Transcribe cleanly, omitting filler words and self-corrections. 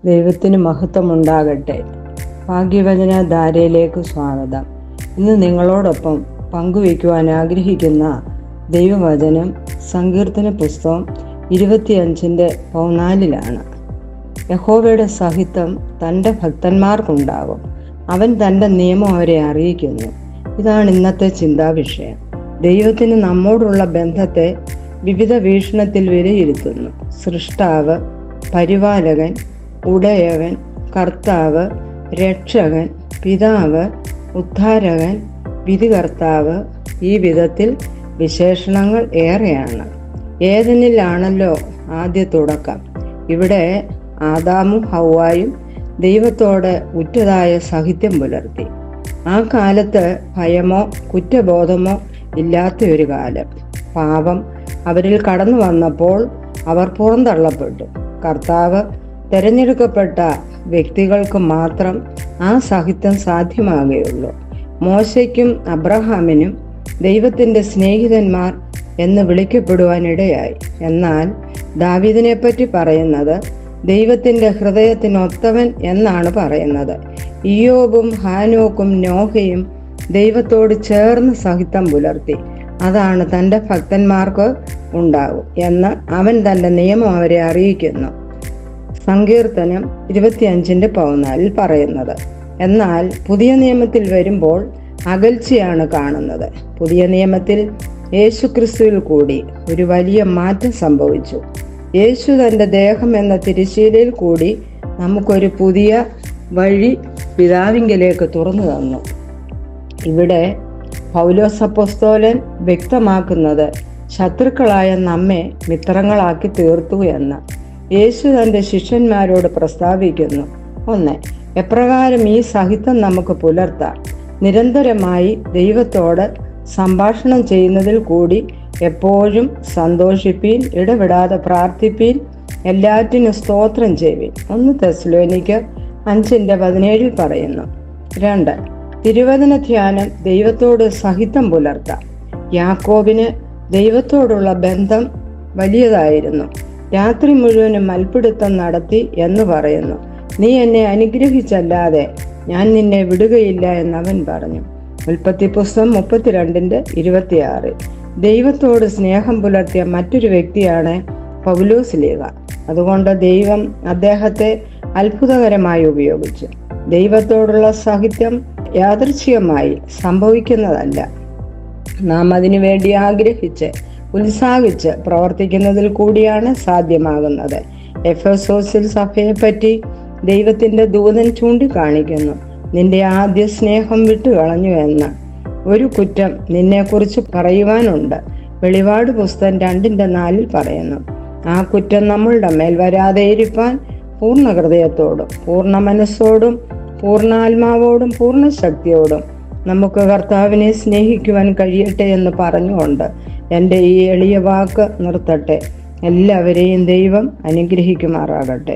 ദൈവത്തിന് മഹത്വമുണ്ടാകട്ടെ. ഭാഗ്യവചന ധാരയിലേക്ക് സ്വാഗതം. ഇന്ന് നിങ്ങളോടൊപ്പം പങ്കുവയ്ക്കുവാൻ ആഗ്രഹിക്കുന്ന ദൈവവചനം സങ്കീർത്തന പുസ്തകം 25:14 യഹോവയുടെ സഹിതം തൻ്റെ ഭക്തന്മാർക്കുണ്ടാകും, അവൻ തൻ്റെ നിയമം അവരെ അറിയിക്കുന്നു. ഇതാണ് ഇന്നത്തെ ചിന്താവിഷയം. ദൈവത്തിന് നമ്മോടുള്ള ബന്ധത്തെ വിവിധ വീക്ഷണത്തിൽ വിലയിരുത്തുന്നു. സൃഷ്ടാവ്, പരിപാലകൻ, ഉടയവൻ, കർത്താവ്, രക്ഷകൻ, പിതാവ്, ഉദ്ധാരകൻ, വിധികർത്താവ്. ഈ വിധത്തിൽ വിശേഷണങ്ങൾ ഏറെയാണ്. ഏദനിലാണല്ലോ ആദ്യ തുടക്കം. ഇവിടെ ആദാമും ഹവ്വായും ദൈവത്തോട് ഉറ്റതായ സാഹിത്യം പുലർത്തി. ആ കാലത്ത് ഭയമോ കുറ്റബോധമോ ഇല്ലാത്ത ഒരു കാലം. പാപം അവരിൽ കടന്നു വന്നപ്പോൾ അവർ പുറന്തള്ളപ്പെട്ടു. കർത്താവ് തിരഞ്ഞെടുക്കപ്പെട്ട വ്യക്തികൾക്ക് മാത്രം ആ സാഹിത്യം സാധ്യമാകുകയുള്ളൂ. മോശയ്ക്കും അബ്രഹാമിനും ദൈവത്തിൻ്റെ സ്നേഹിതന്മാർ എന്ന് വിളിക്കപ്പെടുവാനിടയായി. എന്നാൽ ദാവീദിനെ പറ്റി പറയുന്നത് ദൈവത്തിൻ്റെ ഹൃദയത്തിനൊത്തവൻ എന്നാണ് പറയുന്നത്. ഇയ്യോബും ഹാനോക്കും നോഹയും ദൈവത്തോട് ചേർന്ന് സാഹിത്യം പുലർത്തി. അതാണ് തൻ്റെ ഭക്തന്മാർക്ക് ഉണ്ടാകും എന്ന് അവൻ തൻ്റെ നിയമം അവരെ അറിയിക്കുന്നു. സങ്കീർത്തനം 25:14 പറയുന്നത്. എന്നാൽ പുതിയ നിയമത്തിൽ വരുമ്പോൾ അകൽച്ചയാണ് കാണുന്നത്. പുതിയ നിയമത്തിൽ യേശുക്രിസ്തുവിൽ കൂടി ഒരു വലിയ മാറ്റം സംഭവിച്ചു. യേശു തൻ്റെ ദേഹം എന്ന തിരശ്ശീലയിൽ കൂടി നമുക്കൊരു പുതിയ വഴി പിതാവിങ്കലേക്ക് തുറന്നു തന്നു. ഇവിടെ പൗലോസ് അപ്പോസ്തലൻ വ്യക്തമാക്കുന്നത് ശത്രുക്കളായ നമ്മെ മിത്രങ്ങളാക്കി തീർത്തു എന്ന് യേശു തൻ്റെ ശിഷ്യന്മാരോട് പ്രസ്താവിക്കുന്നു. 1. എപ്രകാരം ഈ സാഹിത്യം നമുക്ക് പുലർത്താം? നിരന്തരമായി ദൈവത്തോട് സംഭാഷണം ചെയ്യുന്നതിൽ കൂടി എപ്പോഴും സന്തോഷിപ്പീൻ, ഇടവിടാതെ പ്രാർത്ഥിപ്പീൻ, എല്ലാറ്റിനും സ്തോത്രം ചെയ്യുവിൻ. 1 തെസ്സലോനിക്കർ 5:17 പറയുന്നു. 2. തിരുവചന ധ്യാനം ദൈവത്തോട് സഹിതം പുലർത്താം. യാക്കോബിന് ദൈവത്തോടുള്ള ബന്ധം വലിയതായിരുന്നു. രാത്രി മുഴുവനും മൽപ്പിടുത്തം നടത്തി എന്ന് പറയുന്നു. നീ എന്നെ അനുഗ്രഹിച്ചല്ലാതെ ഞാൻ നിന്നെ വിടുകയില്ല എന്നവൻ പറഞ്ഞു. ഉൽപ്പത്തി പുസ്തകം 32:26. ദൈവത്തോട് സ്നേഹം പുലർത്തിയ മറ്റൊരു വ്യക്തിയാണ് പൗലോസ് ലീഗ. അതുകൊണ്ട് ദൈവം അദ്ദേഹത്തെ അത്ഭുതകരമായി ഉപയോഗിച്ചു. ദൈവത്തോടുള്ള സാഹിത്യം യാദൃച്ഛികമായി സംഭവിക്കുന്നതല്ല. നാം അതിനു വേണ്ടി ആഗ്രഹിച്ച് ഉത്സാഹിച്ച് പ്രവർത്തിക്കുന്നതിൽ കൂടിയാണ് സാധ്യമാകുന്നത്. എഫെസോസിൽ സഭയെപ്പറ്റി ദൈവത്തിൻ്റെ ദൂതൻ ചൂണ്ടിക്കാണിക്കുന്നു. നിന്റെ ആദ്യ സ്നേഹം വിട്ടുകളഞ്ഞു എന്ന്. ഒരു കുറ്റം നിന്നെക്കുറിച്ച് പറയുവാനുണ്ട്. വെളിപാട് പുസ്തകം 2:4 പറയുന്നു. ആ കുറ്റം നമ്മളുടെ മേൽ വരാതെ ഇരിപ്പാൻ പൂർണ്ണ ഹൃദയത്തോടും പൂർണ്ണ മനസ്സോടും പൂർണ്ണാത്മാവോടും പൂർണ്ണ ശക്തിയോടും നമുക്ക് കർത്താവിനെ സ്നേഹിക്കുവാൻ കഴിയട്ടെ എന്ന് പറഞ്ഞുകൊണ്ട് എൻ്റെ ഈ എളിയ വാക്ക് നിർത്തട്ടെ. എല്ലാവരെയും ദൈവം അനുഗ്രഹിക്കുമാറാകട്ടെ.